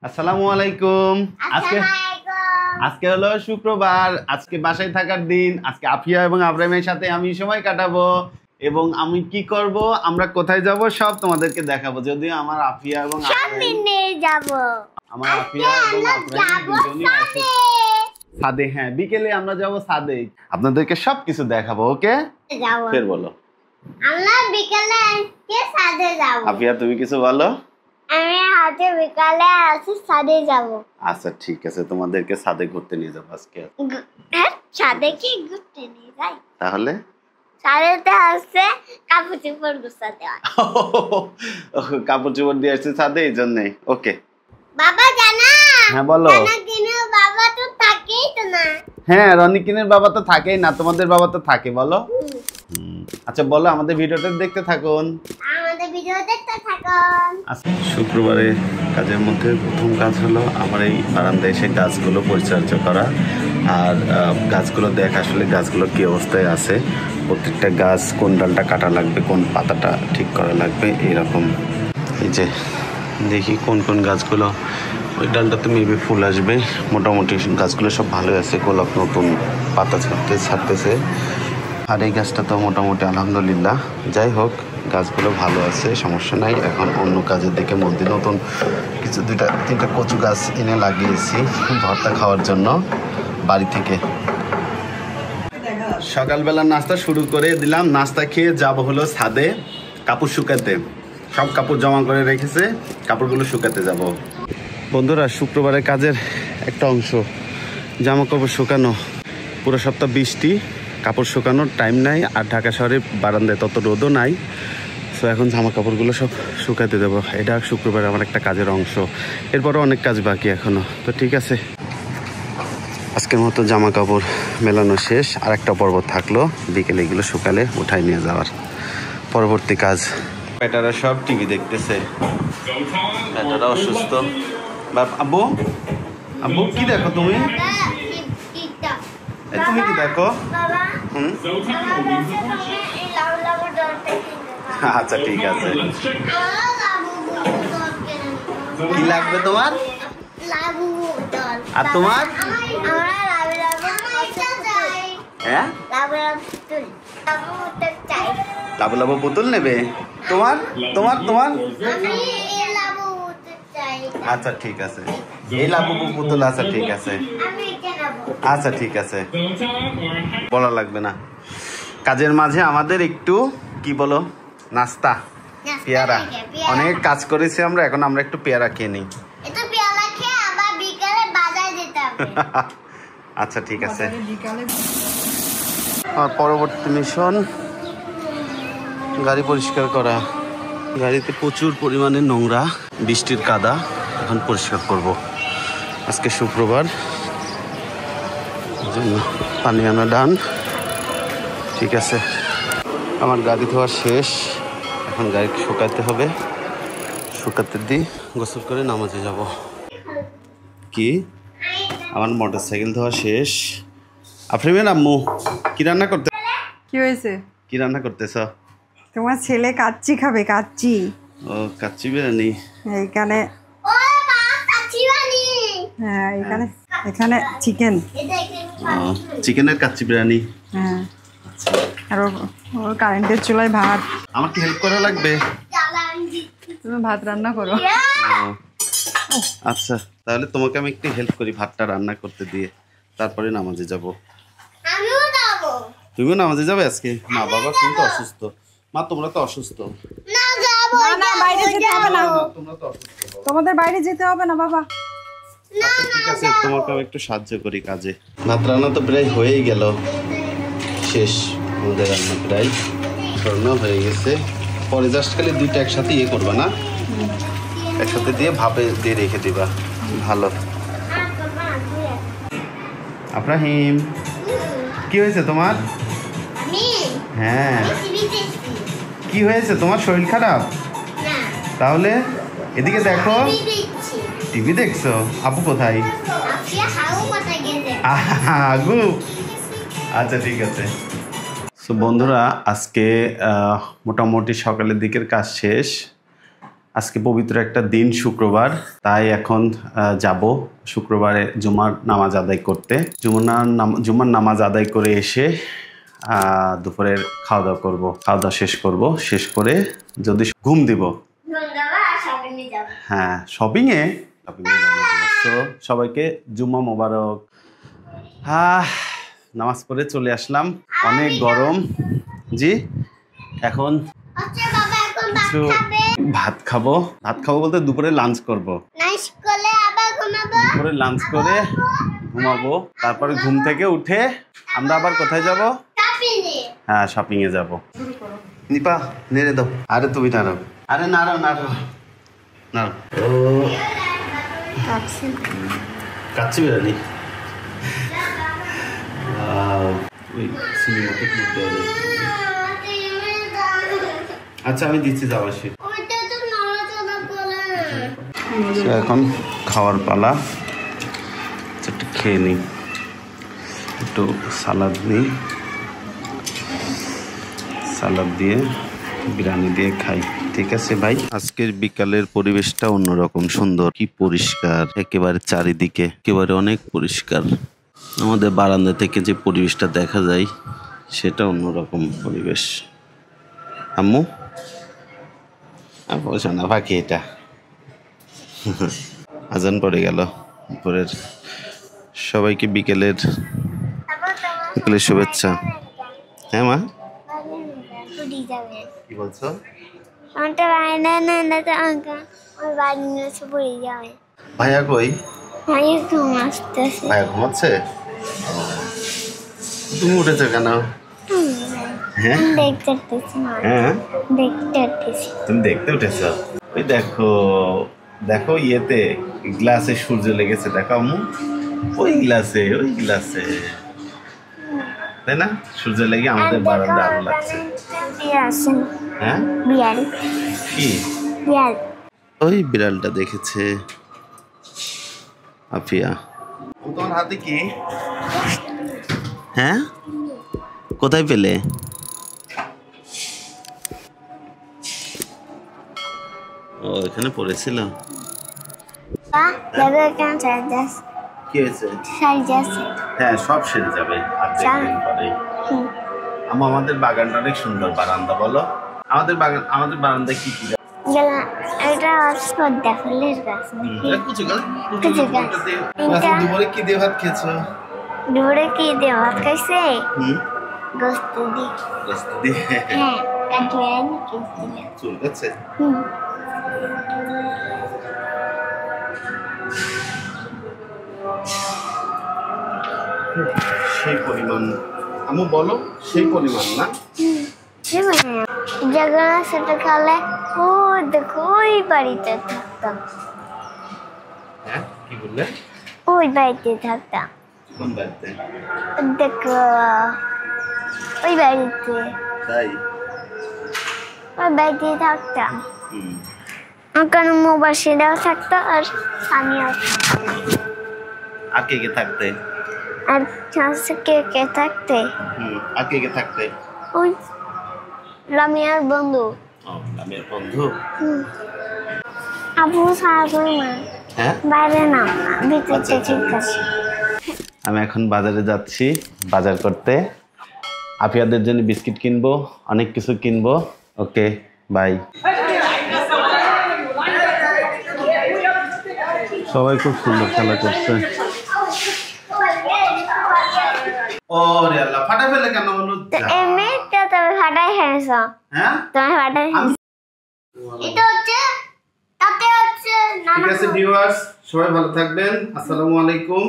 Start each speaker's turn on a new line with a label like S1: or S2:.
S1: আসসালামু আলাইকুম। আজকে হলো শুক্রবার, আজকে বাসায় থাকার দিন। আজকে আফিয়া এবং আব্রাহিমের সাথে আমি সময় কাটাবো এবং আমি কি করব, আমরা কোথায় যাব সব তোমাদেরকে দেখাবো। যদিও আমার আফিয়া এবং ছাদে, হ্যাঁ বিকেলে আমরা যাব ছাদে, আপনাদেরকে সবকিছু দেখাবো। ওকে ফের বলো,
S2: আমরা বিকেলে ছাদে যাব।
S1: আফিয়া তুমি কিছু বলো।
S2: আমি আজকে বিকালে ছাদে যাব।
S1: আচ্ছা ঠিক আছে, তোমাদেরকে ছাদে ঘুরতে নিয়ে যাবো আজকে।
S2: ছাদে কি ঘুরতে নিয়ে যাই?
S1: তাহলে
S2: ছাদেতে আছে কাপড় চোপড় গুছাতে হয়।
S1: কাপড় চোপড় দিয়ে আসছে ছাদে, এই জন্যে। ওকে
S2: বাবা জানা?
S1: হ্যাঁ বলো।
S2: রনিকিনের বাবা তো থাকেই তো না।
S1: হ্যাঁ রনিকিনের বাবা তো থাকেই না, তোমাদের বাবা তো থাকে। বলো। আচ্ছা বলো, আমাদের ভিডিওটা দেখতে থাকুন।
S2: আমাদের ভিডিও দেখতে থাকুন।
S1: শুক্রবারে কাজের মধ্যে প্রথম কাজ হলো আমার এই বারান্দায় এসে গাছগুলো পরিচর্যা করা আর গাছগুলো দেখা, আসলে গাছগুলো কি অবস্থায় আছে, প্রত্যেকটা গাছ কোন ডালটা কাটা লাগবে, কোন পাতাটা ঠিক করা লাগবে, এরকম। এই যে দেখি কোন কোন গাছগুলো, ওই ডালটাতে মেবি ফুল আসবে। মোটামুটি গাছগুলো সব ভালো আছে, গোলাপ নতুন পাতা ছাড়তেছে। আর এই গাছটা তো মোটামুটি আলহামদুলিল্লাহ। যাই হোক, গাছগুলো ভালো আছে, সমস্যা নাই। এখন অন্য কাজের দিকে মধ্যে নতুন কিছু 2-3টা কচু গাছ এনে লাগিয়েছি ভর্তা খাওয়ার জন্য বাড়ি থেকে। সকালবেলা নাস্তা শুরু করে দিলাম, নাস্তা খেয়ে যাব হলো ছাদে কাপড় শুকাতে। সব কাপড় জমা করে রেখেছে, কাপড়গুলো শুকাতে যাব। বন্ধুরা, শুক্রবারের কাজের একটা অংশ জামা কাপড় শুকানো। পুরো সপ্তাহ বৃষ্টি, কাপড় শুকানোর টাইম নাই, আর ঢাকা শহরে বারান্দায় তত রোদও নাই। সো এখন জামা কাপড়গুলো সব শুকাতে দেবো। এটা শুক্রবার আমার একটা কাজের অংশ। এরপরও অনেক কাজ বাকি এখনো। তো ঠিক আছে, আজকের মতো জামা কাপড় মেলানো শেষ। আর একটা পর্ব থাকলো, বিকেলে এগুলো শুকালে উঠাই নিয়ে যাওয়ার পরবর্তী কাজ। বেটারা সব টিভি দেখতেছে, বেটারা অসুস্থ। আব্বু আব্বু কি দেখো তুমি? তুমি কি দেখো? আচ্ছা ঠিক আছে। কি লাগবে তোমার? আর তোমার? হ্যাঁ লাবু লাবু পুতুল নেবে? তোমার তোমার তোমার আচ্ছা ঠিক আছে, এই লাবু পুতুল। আচ্ছা ঠিক আছে, আচ্ছা ঠিক আছে, বলা লাগবে না। কাজের মাঝে আমাদের একটু কি বলো, নাস্তা, পেয়ারা। অনেক কাজ করেছি আমরা, এখন আমরা একটু পেয়ারা খেয়ে নিই। আচ্ছা ঠিক আছে। আর পরবর্তী মিশন গাড়ি পরিষ্কার করা। গাড়িতে প্রচুর পরিমাণে নোংরা, বৃষ্টির কাদা, এখন পরিষ্কার করব। আজকে শুক্রবার, পানি আনা ডান। ঠিক আছে, আমার গাড়ি ধোয়া শেষ, এখন গাড়ি শুকাতে হবে। শুকাতে দিই, গোসল করে নামাজে যাব। কি আমার মোটরসাইকেল ধোয়া শেষ। আফরিমের আম্মু কি রান্না করতে?
S3: কি হয়েছে?
S1: কি রান্না করতেছ?
S3: তোমার ছেলে কাচ্চি খাবে, কাচ্চি।
S1: ও কাচ্চি বিরিয়ানি।
S3: এইখানে হ্যাঁ, এখানে চিকেন,
S1: চিকেনের কাচ্চি বিরিয়ানি।
S3: হ্যাঁ, আর ওর কারেন্টের চুলায় ভাত।
S1: আমার কি হেল্প করা লাগবে?
S3: তুমি ভাত রান্না করো।
S1: আচ্ছা তাহলে তোমাকে আমি একটু হেল্প করি ভাতটা রান্না করতে দিয়ে, তারপরে নামাজে যাব। তুমিও নামাজে যাবে আজকে? মা বাবা তুমি তো অসুস্থ। মা তোমরা তো অসুস্থ।
S3: না বাইরে যেতে হবে না, তোমাদের বাইরে যেতে হবে না বাবা।
S1: আচ্ছা ঠিক আছে, তোমাকে আমি একটু সাহায্য করি কাজে। ভাত রান্না তো প্রায় হয়েই গেল, শেষ আমাদের রান্না, প্রায় রান্না হয়ে গেছে। পরে জাস্ট খালি দুইটা একসাথে ইয়ে করবা না, একসাথে দিয়ে ভাপে দিয়ে রেখে দিবা। ভালো। আব্রাহিম কি হয়েছে তোমার? হ্যাঁ কি হয়েছে তোমার? শরীর খারাপ? তাহলে এদিকে দেখো। টিভি দেখছো? আপু কোথায়? আগু। আচ্ছা ঠিক আছে। সো বন্ধুরা, আজকে মোটামুটি সকালের দিকের কাজ শেষ। আজকে পবিত্র একটা দিন, শুক্রবার, তাই এখন যাব শুক্রবারে জুমার নামাজ আদায় করতে। জুমার নামাজ আদায় করে এসে দুপুরের খাওয়া দাওয়া করবো, খাওয়া দাওয়া শেষ করে যদি ঘুম দিব, হ্যাঁ শপিংয়ে তো সবাইকে জুম্মা মোবারক। নামাজ পড়ে চলে আসলাম, অনেক গরম। জি এখন কিছু ভাত খাবো বলতে দুপুরে লাঞ্চ করবো, দুপুরে লাঞ্চ করে ঘুমাবো, তারপরে ঘুম থেকে উঠে আমরা আবার কোথায় যাব? হ্যাঁ শপিং এ যাবো। নিপা নেড়ে দাও, আরে তুমি নাড়াও, আরে নাড়াও কাচ্চি বিরিয়ানি। আচ্ছা আমি দিচ্ছি, যাও আসি। এখন খাওয়ার পালা, একটু খেয়ে নিই, একটু সালাদ নিই, সালাদ দিয়ে বিরিয়ানি দিয়ে খাই, ঠিক আছে ভাই? আজকের বিকালের পরিবেশটা অন্যরকম সুন্দর, কি পরিষ্কার একেবারে, চারিদিকে একেবারে অনেক পরিষ্কার। আমাদের বারান্দা থেকে যে পরিবেশটা দেখা যায় সেটা অন্যরকম পরিবেশ। আম্মু বলছো না বাকি, এটা আজান পড়ে গেল দুপুরের। সবাইকে বিকেলের শুভেচ্ছা। হ্যাঁ মা কি বলছো? ভাইয়া কই? ভাইয়া ঘুমাচ্ছে। তুমি উঠেছো কেন? হ্যাঁ তুমি দেখতে উঠেছো? ওই দেখো ইয়েতে গ্লাসে সূর্য লেগেছে, দেখো আম্মু, ওই গ্লাসে তাই না? সূর্য লেগে আমাদের বারান্দা আলো লাগছে। হ্যাঁ কি ওই বিড়ালটা দেখেছে আফিয়া। তোমার হাতে কি? হ্যাঁ কোথায় পেলে? ও এখানে পড়েছিল। কি হয়েছে? হ্যাঁ সব সেরে যাবে আমাদের বাগানটা অনেক সুন্দর বারান্দা। বলো আমাদের বারান্দায় কি কি? দুপুরে কি দিয়ে ভাত খেয়েছো?
S2: দুপুরে কি দিয়ে ভাত খাইছে? গোস্ত দিয়ে। হ্যাঁ
S1: চুল কাটছে। সেই পরিমাণ আম্মু বলো, সেই পরিমাণ না?
S2: যখন সেটা খালে ও দেখো ওই বাড়িতে থাকতাম।
S1: হ্যাঁ কি বললে?
S2: ওই বাড়িতে থাকতাম।
S1: কোন বাড়িতে?
S2: দেখো ওই বাড়িতে।
S1: তাই
S2: ওই বাড়িতে থাকতাম। ওখানে মোবাসীরাও থাকতো আর আমিও।
S1: আর কে কে থাকতে?
S2: আর কে থাকতে?
S1: আর কে কে থাকতে?
S2: ওই লামিয়ার বন্ধু।
S1: লামিয়ার বন্ধু।
S2: আপু সারাক্ষণ মা।
S1: হ্যাঁ
S2: বাইরে না, ভিতরে ঠিক আছে।
S1: আমি এখন বাজারে যাচ্ছি বাজার করতে, আফিয়াদের জন্য বিস্কিট কিনবো, অনেক কিছু কিনবো। Okay bye. সবাই খুব সুন্দর খেলা করছে। ওরে আল্লাহ, ফাটা ফেলে কেন হলো?
S2: এমনিতে তুমি ফাটাই ফেলেছো।
S1: হ্যাঁ
S2: তুমি ফাটাই ফেলেছো। এটা হচ্ছে তাতে হচ্ছে।
S1: ঠিক আছে ভিউয়ার্স, সবাই ভালো থাকবেন। আসসালামু আলাইকুম।